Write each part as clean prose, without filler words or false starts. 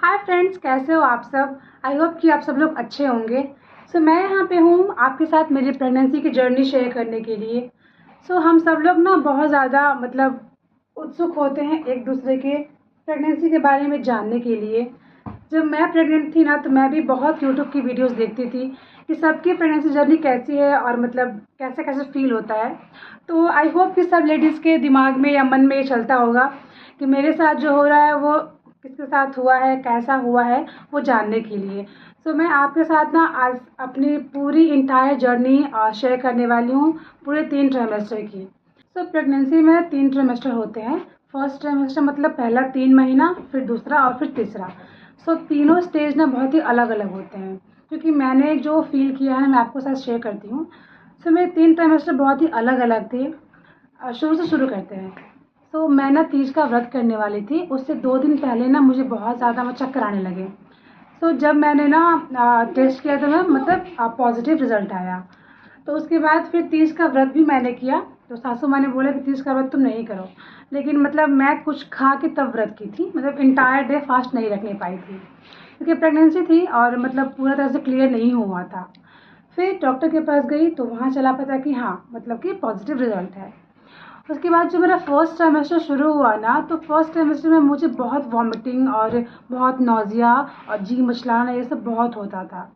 Hi friends, कैसे हो आप सब। आई होप कि आप सब लोग अच्छे होंगे। मैं यहाँ पे हूँ आपके साथ मेरी प्रेगनेंसी की जर्नी शेयर करने के लिए। हम सब लोग ना बहुत ज़्यादा उत्सुक होते हैं एक दूसरे के प्रेगनेंसी के बारे में जानने के लिए। जब मैं प्रेग्नेंट थी ना तो मैं भी बहुत यूट्यूब की वीडियोस देखती थी कि सबकी प्रेगनेंसी जर्नी कैसी है और कैसे कैसे फील होता है। तो आई होप कि सब लेडीज़ के दिमाग में या मन में ये चलता होगा कि मेरे साथ जो हो रहा है वो किसके साथ हुआ है, कैसा हुआ है, वो जानने के लिए। मैं आपके साथ ना आज अपनी पूरी इंटायर जर्नी शेयर करने वाली हूँ, पूरे 3 ट्राइमेस्टर की। प्रेगनेंसी में 3 ट्राइमेस्टर होते हैं। फर्स्ट ट्राइमेस्टर मतलब पहला 3 महीना, फिर दूसरा और फिर तीसरा। तीनों स्टेज ना बहुत ही अलग अलग होते हैं, क्योंकि मैंने जो फील किया है मैं आपको साथ शेयर करती हूँ। मेरे 3 ट्राइमेस्टर बहुत ही अलग अलग थे। शुरू से शुरू करते हैं। मैं ना तीज का व्रत करने वाली थी, उससे 2 दिन पहले ना मुझे बहुत ज़्यादा चक्कर आने लगे। जब मैंने ना टेस्ट किया तो मैं पॉजिटिव रिज़ल्ट आया। तो उसके बाद फिर तीज का व्रत भी मैंने किया। तो सासू माँ ने बोला कि तीज का व्रत तुम नहीं करो, लेकिन मैं कुछ खा के तब व्रत की थी, इंटायर डे फास्ट नहीं रखने पाई थी, क्योंकि प्रेगनेंसी थी और पूरा तरह से क्लियर नहीं हुआ था। फिर डॉक्टर के पास गई तो वहाँ चला पता कि हाँ कि पॉजिटिव रिज़ल्ट है। उसके बाद जो मेरा फर्स्ट ट्राइमेस्टर शुरू हुआ ना, तो फर्स्ट ट्राइमेस्टर में मुझे बहुत वॉमिटिंग और बहुत नौजिया और जी मचलाना ये सब बहुत होता था।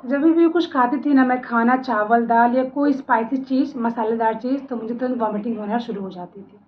जब भी कुछ खाती थी ना मैं, खाना, चावल, दाल या कोई स्पाइसी चीज़, मसालेदार चीज़, तो मुझे तुरंत वॉमिटिंग होना शुरू हो जाती थी।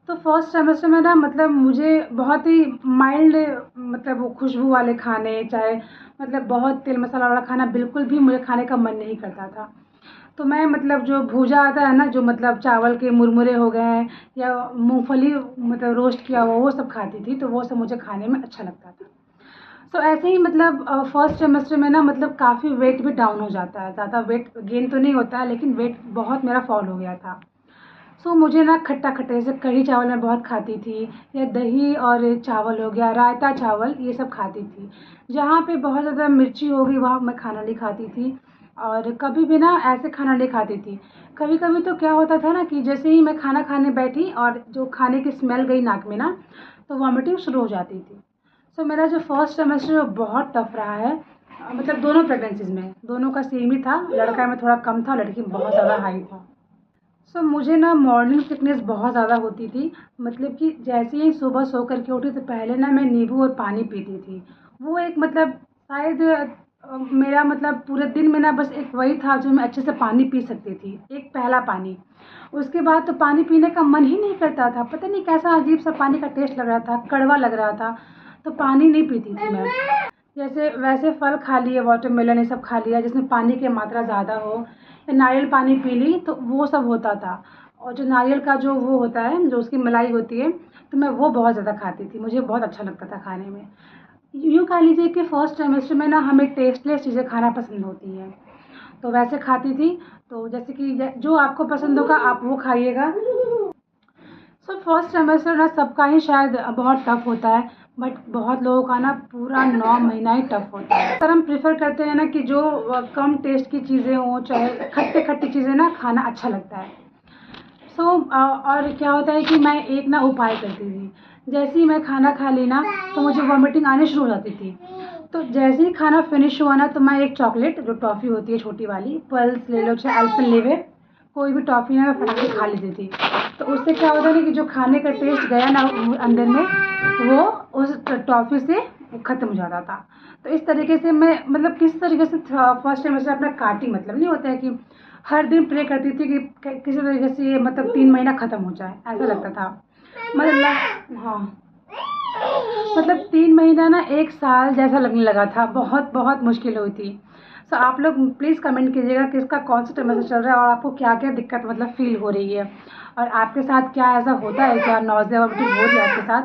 तो फर्स्ट सेमेस्टर में ना मुझे बहुत ही माइल्ड वो खुशबू वाले खाने, चाहे बहुत तेल मसाला वाला खाना बिल्कुल भी मुझे खाने का मन नहीं करता था। तो मैं जो भूजा आता है ना, जो चावल के मुरमुरे हो गए हैं या मूंगफली रोस्ट किया हुआ, वो सब खाती थी, तो वो सब मुझे खाने में अच्छा लगता था। ऐसे ही फर्स्ट सेमेस्टर में ना काफ़ी वेट भी डाउन हो जाता है। ज़्यादा वेट गेन तो नहीं होता है, लेकिन वेट बहुत मेरा फॉल हो गया था। मुझे ना खट्टा खट्टा, जैसे कढ़ी चावल मैं बहुत खाती थी, या दही और चावल हो गया, रायता चावल, ये सब खाती थी। जहाँ पे बहुत ज़्यादा मिर्ची हो गई वहाँ मैं खाना नहीं खाती थी, और कभी भी ना ऐसे खाना नहीं खाती थी। कभी कभी तो क्या होता था ना कि जैसे ही मैं खाना खाने बैठी और जो खाने की स्मेल गई नाक में ना, तो वॉमिटिंग शुरू हो जाती थी। मेरा जो फर्स्ट सेमेस्टर बहुत टफ रहा है। दोनों प्रेगनेंसीज में दोनों का सेम ही था। लड़का में थोड़ा कम था, लड़की में बहुत ज़्यादा हाई था। मुझे ना मॉर्निंग सिकनेस बहुत ज़्यादा होती थी। कि जैसे ही सुबह सो कर के उठी तो पहले ना मैं नींबू और पानी पीती थी। वो एक शायद मेरा पूरे दिन में ना बस एक वही था जो मैं अच्छे से पानी पी सकती थी, एक पहला पानी। उसके बाद तो पानी पीने का मन ही नहीं करता था। पता नहीं कैसा अजीब सा पानी का टेस्ट लग रहा था, कड़वा लग रहा था, तो पानी नहीं पीती थी मैं। जैसे वैसे फल खा लिए, वाटरमेलन ये सब खा लिया जिसमें पानी की मात्रा ज़्यादा हो, या नारियल पानी पी ली, तो वो सब होता था। और जो नारियल का जो वो होता है, जो उसकी मलाई होती है, तो मैं वो बहुत ज़्यादा खाती थी, मुझे बहुत अच्छा लगता था खाने में। यूँ कह लीजिए कि फर्स्ट ट्राइमेस्टर में ना हमें टेस्टलेस चीज़ें खाना पसंद होती हैं, तो वैसे खाती थी। तो जैसे कि जो आपको पसंद होगा आप वो खाइएगा। फर्स्ट सेमेस्टर ना सबका ही शायद बहुत टफ होता है, बट बहुत लोगों का ना पूरा 9 महीना ही टफ होता है। पर हम प्रेफर करते हैं ना कि जो कम टेस्ट की चीज़ें हों, चाहे खट्टे खट्टी चीज़ें ना खाना अच्छा लगता है। और क्या होता है कि मैं एक ना उपाय करती थी। जैसे ही मैं खाना खा ली ना, तो मुझे वॉमिटिंग आनी शुरू हो जाती थी। तो जैसे ही खाना फिनिश हुआ ना, तो मैं एक चॉकलेट, जो टॉफ़ी होती है छोटी वाली, पल्स ले लो चाहे अल्पेनलीबे, कोई भी टॉफ़ी ना मैं फटाक से खा लेती थी। तो उससे क्या होता है ना कि जो खाने का टेस्ट गया ना अंदर में, वो उस टॉफ़ी से ख़त्म हो जाता था। तो इस तरीके से मैं किस तरीके से फर्स्ट टाइम से अपना काटी, नहीं होता है कि हर दिन प्रे करती थी कि किसी तरीके से ये 3 महीना ख़त्म हो जाए, ऐसा लगता था। हाँ, 3 महीना ना 1 साल जैसा लगने लगा था, बहुत बहुत मुश्किल हुई थी। आप लोग प्लीज़ कमेंट कीजिएगा कि इसका कौन सा ट्राइमेस्टर चल रहा है और आपको क्या क्या दिक्कत फील हो रही है, और आपके साथ क्या ऐसा होता है, क्या नौज़िया वोमिटिंग हो रही है आपके साथ।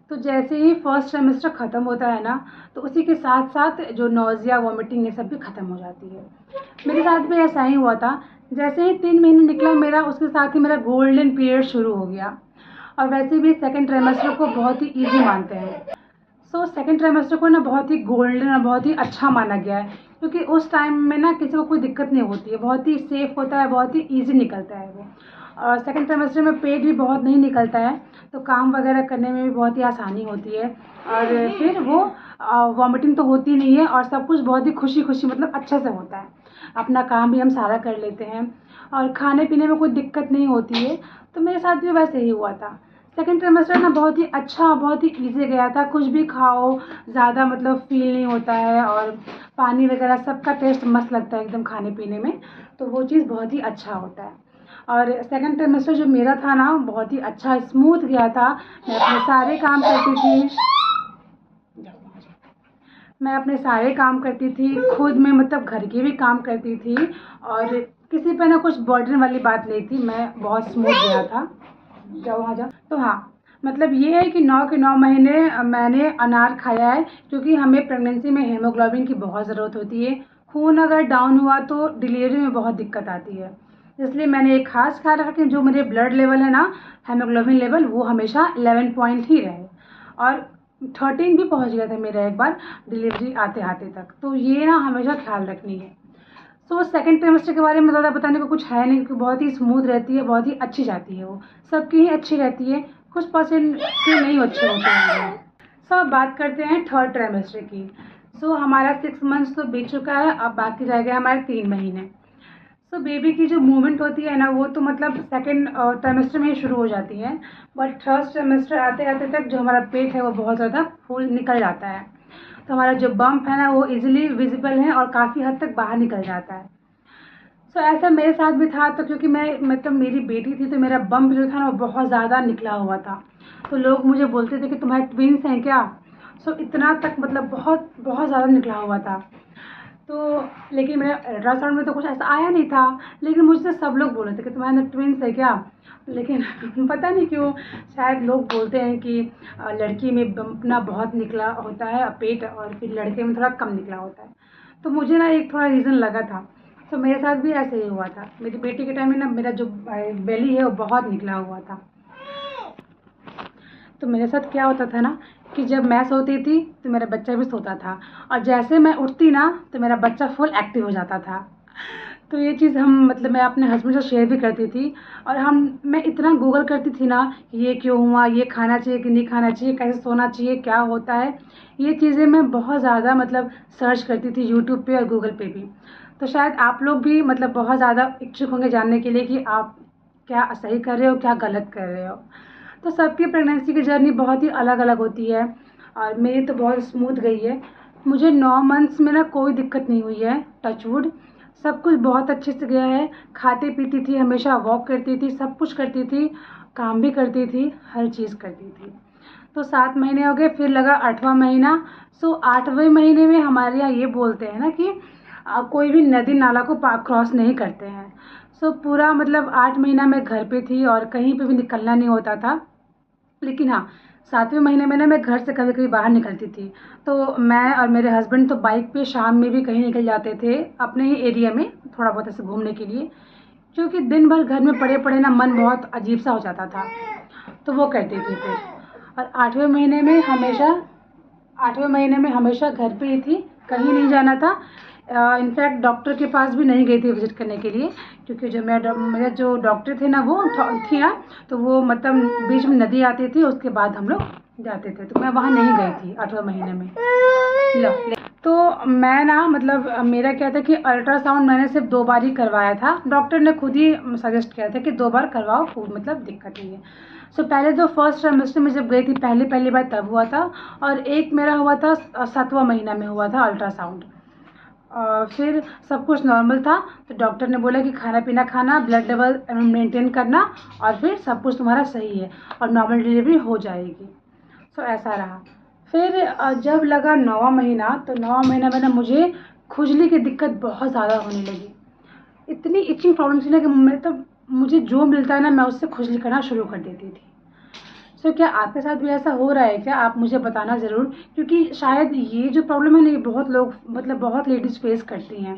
तो जैसे ही फर्स्ट सेमेस्टर ख़त्म होता है ना, तो उसी के साथ साथ जो नौज़िया वोमिटिंग ये सब भी ख़त्म हो जाती है। मेरे साथ भी ऐसा ही हुआ था। जैसे ही 3 महीने निकला मेरा, उसके साथ ही मेरा गोल्डन पीरियड शुरू हो गया। और वैसे भी सेकंड ट्राइमेस्टर को बहुत ही ईजी मानते हैं। सेकंड ट्राइमेस्टर को ना बहुत ही गोल्डन और बहुत ही अच्छा माना गया है, क्योंकि उस टाइम में ना किसी को कोई दिक्कत नहीं होती है, बहुत ही सेफ होता है, बहुत ही ईजी निकलता है वो। और सेकंड ट्राइमेस्टर में पेट भी बहुत नहीं निकलता है, तो काम वगैरह करने में भी बहुत ही आसानी होती है। और फिर वो वॉमिटिंग तो होती नहीं है और सब कुछ बहुत ही खुशी खुशी मतलब अच्छे से होता है। अपना काम भी हम सारा कर लेते हैं और खाने पीने में कोई दिक्कत नहीं होती है। तो मेरे साथ भी वैसे ही हुआ था। सेकंड ट्राइमेस्टर ना बहुत ही अच्छा, बहुत ही ईज़ी गया था। कुछ भी खाओ ज़्यादा मतलब फ़ील नहीं होता है और पानी वगैरह सबका टेस्ट मस्त लगता है एकदम खाने पीने में, तो वो चीज़ बहुत ही अच्छा होता है। और सेकंड ट्राइमेस्टर जो मेरा था ना बहुत ही अच्छा स्मूथ गया था। मैं अपने सारे काम करती थी, मैं अपने सारे काम करती थी खुद में, मतलब घर के भी काम करती थी और किसी पे ना कुछ बर्डन वाली बात नहीं थी। मैं बहुत स्मूथ गया था। जाओ वहाँ जाओ। तो हाँ, मतलब ये है कि 9 के 9 महीने मैंने अनार खाया है, क्योंकि हमें प्रेगनेंसी में हीमोग्लोबिन की बहुत ज़रूरत होती है। खून अगर डाउन हुआ तो डिलीवरी में बहुत दिक्कत आती है, इसलिए मैंने एक खास ख्याल रखा कि जो मेरे ब्लड लेवल है ना, हीमोग्लोबिन लेवल, वो हमेशा 11 पॉइंट ही रहे। और 13 भी पहुंच गया था मेरा एक बार डिलीवरी आते आते तक, तो ये ना हमेशा ख्याल रखनी है। तो सेकंड ट्राइमेस्टर के बारे में ज़्यादा बताने को कुछ है नहीं, क्योंकि बहुत ही स्मूथ रहती है, बहुत ही अच्छी जाती है। वो सबकी ही अच्छी रहती है, कुछ परसेंट के नहीं अच्छे होते हैं। सो अब बात करते हैं थर्ड ट्राइमेस्टर की। सो हमारा 6 मंथ्स तो बीत चुका है, अब बाकी रह गए हमारे 3 महीने। सो बेबी की जो मूवमेंट होती है ना, वो तो मतलब सेकंड ट्राइमेस्टर में ही शुरू हो जाती है, बट थर्ड ट्राइमेस्टर आते आते तक जो हमारा पेट है वो बहुत ज़्यादा फूल निकल जाता है। तो हमारा जो बम्प है ना वो इजीली विजिबल है और काफ़ी हद तक बाहर निकल जाता है। सो ऐसा मेरे साथ भी था, तो क्योंकि मैं मतलब मेरी बेटी थी तो मेरा बम्प जो था ना वो बहुत ज़्यादा निकला हुआ था। तो लोग मुझे बोलते थे कि तुम्हारे ट्विंस हैं क्या। सो इतना तक मतलब बहुत बहुत ज़्यादा निकला हुआ था। तो लेकिन मेरे अल्ट्रासाउंड में तो कुछ ऐसा आया नहीं था, लेकिन मुझसे सब लोग बोल रहे थे कि तुम्हारे अंदर ट्विंस है क्या। लेकिन पता नहीं क्यों, शायद लोग बोलते हैं कि लड़की में बम्प ना बहुत निकला होता है पेट, और फिर लड़के में थोड़ा कम निकला होता है। तो मुझे ना एक थोड़ा रीज़न लगा था। तो मेरे साथ भी ऐसे ही हुआ था। मेरी बेटी के टाइम में ना मेरा जो बेली है वो बहुत निकला हुआ था। तो मेरे साथ क्या होता था ना कि जब मैं सोती थी तो मेरा बच्चा भी सोता था, और जैसे मैं उठती ना तो मेरा बच्चा फुल एक्टिव हो जाता था। तो ये चीज़ हम मतलब मैं अपने हस्बैंड से शेयर भी करती थी, और मैं इतना गूगल करती थी ना कि ये क्यों हुआ, ये खाना चाहिए कि नहीं खाना चाहिए, कैसे सोना चाहिए, क्या होता है। ये चीज़ें मैं बहुत ज़्यादा मतलब सर्च करती थी यूट्यूब पे और गूगल पे भी। तो शायद आप लोग भी मतलब बहुत ज़्यादा इच्छुक होंगे जानने के लिए कि आप क्या सही कर रहे हो, क्या गलत कर रहे हो। तो सबकी प्रेगनेंसी की जर्नी बहुत ही अलग अलग होती है, और मेरी तो बहुत स्मूथ गई है। मुझे 9 मंथ्स में ना कोई दिक्कत नहीं हुई है, टचवुड। सब कुछ बहुत अच्छे से गया है। खाती पीती थी, हमेशा वॉक करती थी, सब कुछ करती थी, काम भी करती थी, हर चीज़ करती थी। तो 7 महीने हो गए, फिर लगा 8वां महीना। सो 8वें महीने में हमारे यहाँ ये बोलते हैं ना कि कोई भी नदी नाला को क्रॉस नहीं करते हैं। सो पूरा मतलब 8 महीना मैं घर पे थी और कहीं पे भी निकलना नहीं होता था। लेकिन हाँ, 7वें महीने में ना मैं घर से कभी कभी बाहर निकलती थी। तो मैं और मेरे हस्बैंड तो बाइक पे शाम में भी कहीं निकल जाते थे अपने ही एरिया में थोड़ा बहुत ऐसे घूमने के लिए, क्योंकि दिन भर घर में पड़े पड़े ना मन बहुत अजीब सा हो जाता था। तो वो करती थी फिर। और 8वें महीने में हमेशा घर पे ही थी, कहीं नहीं जाना था। इनफैक्ट डॉक्टर के पास भी नहीं गई थी विज़िट करने के लिए, क्योंकि जो मेरे जो डॉक्टर थे ना वो थी ना, तो वो मतलब बीच में नदी आती थी, उसके बाद हम लोग जाते थे, तो मैं वहाँ नहीं गई थी 8वें महीने में। तो मैं ना मतलब मेरा क्या था कि अल्ट्रासाउंड मैंने सिर्फ 2 बार ही करवाया था। डॉक्टर ने खुद ही सजेस्ट किया था कि 2 बार करवाओ, कोई मतलब दिक्कत नहीं है। सो पहले तो फर्स्ट ट्राइमेस्टर में जब गई थी पहली बार तब हुआ था, और एक मेरा हुआ था 7वां महीना में हुआ था अल्ट्रासाउंड। और फिर सब कुछ नॉर्मल था, तो डॉक्टर ने बोला कि खाना पीना खाना, ब्लड लेवल मेंटेन करना, और फिर सब कुछ तुम्हारा सही है और नॉर्मल डिलीवरी हो जाएगी। सो ऐसा रहा। फिर जब लगा 9वां महीना, तो 9वां महीना में ना मुझे खुजली की दिक्कत बहुत ज़्यादा होने लगी। इतनी इचिंग प्रॉब्लम थी ना कि मतलब मुझे जो मिलता है ना मैं उससे खुजली करना शुरू कर देती थी। सो क्या आपके साथ भी ऐसा हो रहा है क्या? आप मुझे बताना ज़रूर, क्योंकि शायद ये जो प्रॉब्लम है ना ये बहुत लोग मतलब बहुत लेडीज़ फेस करती हैं।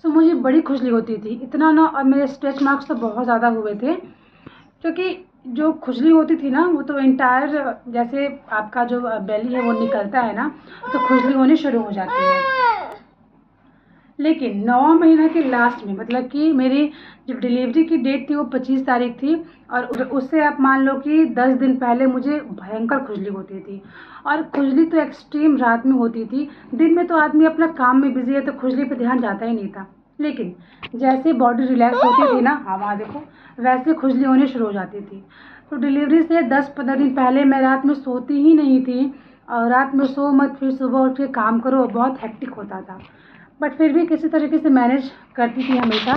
सो मुझे बड़ी खुजली होती थी इतना ना, और मेरे स्ट्रेच मार्क्स तो बहुत ज़्यादा हुए थे, क्योंकि जो खुजली होती थी ना वो तो एंटायर जैसे आपका जो बेली है वो निकलता है ना, तो खुजली होनी शुरू हो जाती है। लेकिन 9वां महीना के लास्ट में, मतलब कि मेरी जब डिलीवरी की डेट थी वो 25 तारीख थी, और उससे आप मान लो कि 10 दिन पहले मुझे भयंकर खुजली होती थी। और खुजली तो एक्सट्रीम रात में होती थी। दिन में तो आदमी अपना काम में बिजी है तो खुजली पे ध्यान जाता ही नहीं था, लेकिन जैसे बॉडी रिलैक्स होती थी ना, हाँ वहाँ देखो, वैसे खुजली होनी शुरू हो जाती थी। तो डिलीवरी से 10-15 दिन पहले मैं रात में सोती ही नहीं थी, और रात में सो मत फिर सुबह उठ के काम करो, बहुत हेक्टिक होता था। बट फिर भी किसी तरीके से मैनेज करती थी हमेशा।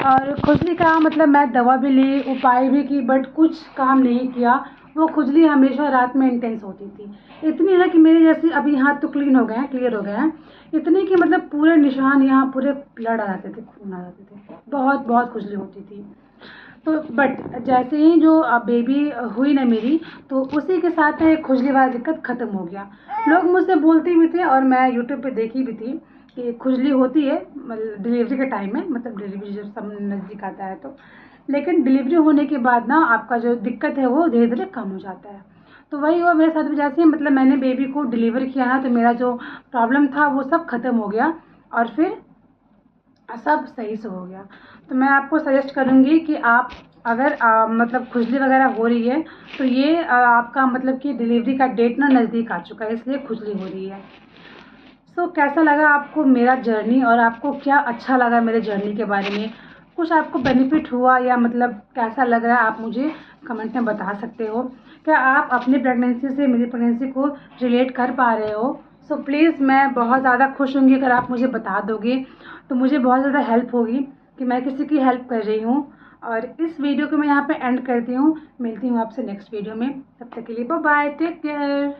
और खुजली का मतलब मैं दवा भी ली, उपाय भी की, बट कुछ काम नहीं किया। वो खुजली हमेशा रात में इंटेंस होती थी, इतनी ना कि मेरे जैसे अभी हाथ तो क्लीन हो गए हैं, क्लियर हो गए हैं, इतनी कि मतलब पूरे निशान यहाँ पूरे ब्लड आ जाते थे, खून आ जाते थे, बहुत बहुत खुजली होती थी। तो बट जैसे ही जो बेबी हुई ना मेरी, तो उसी के साथ खुजली वाला दिक्कत ख़त्म हो गया। लोग मुझसे बोलते भी थे और मैं यूट्यूब पे देखी भी थी कि खुजली होती है मतलब डिलीवरी के टाइम में, मतलब डिलीवरी जब सब नज़दीक आता है तो, लेकिन डिलीवरी होने के बाद ना आपका जो दिक्कत है वो धीरे धीरे कम हो जाता है। तो वही हुआ मेरे साथ भी, जैसे ही मतलब मैंने बेबी को डिलीवर किया ना, तो मेरा जो प्रॉब्लम था वो सब ख़त्म हो गया, और फिर सब सही से हो गया। तो मैं आपको सजेस्ट करूँगी कि आप अगर मतलब खुजली वगैरह हो रही है, तो ये आपका मतलब कि डिलीवरी का डेट ना नज़दीक आ चुका है, इसलिए खुजली हो रही है। सो कैसा लगा आपको मेरा जर्नी, और आपको क्या अच्छा लगा मेरे जर्नी के बारे में, कुछ आपको बेनिफिट हुआ या मतलब कैसा लग रहा है, आप मुझे कमेंट में बता सकते हो। क्या आप अपनी प्रेगनेंसी से मेरी प्रेगनेंसी को रिलेट कर पा रहे हो? सो प्लीज़, मैं बहुत ज़्यादा खुश होंगी अगर आप मुझे बता दोगे, तो मुझे बहुत ज़्यादा हेल्प होगी कि मैं किसी की हेल्प कर रही हूँ। और इस वीडियो को मैं यहाँ पे एंड करती हूँ, मिलती हूँ आपसे नेक्स्ट वीडियो में, तब तक के लिए बाय बाय, टेक केयर।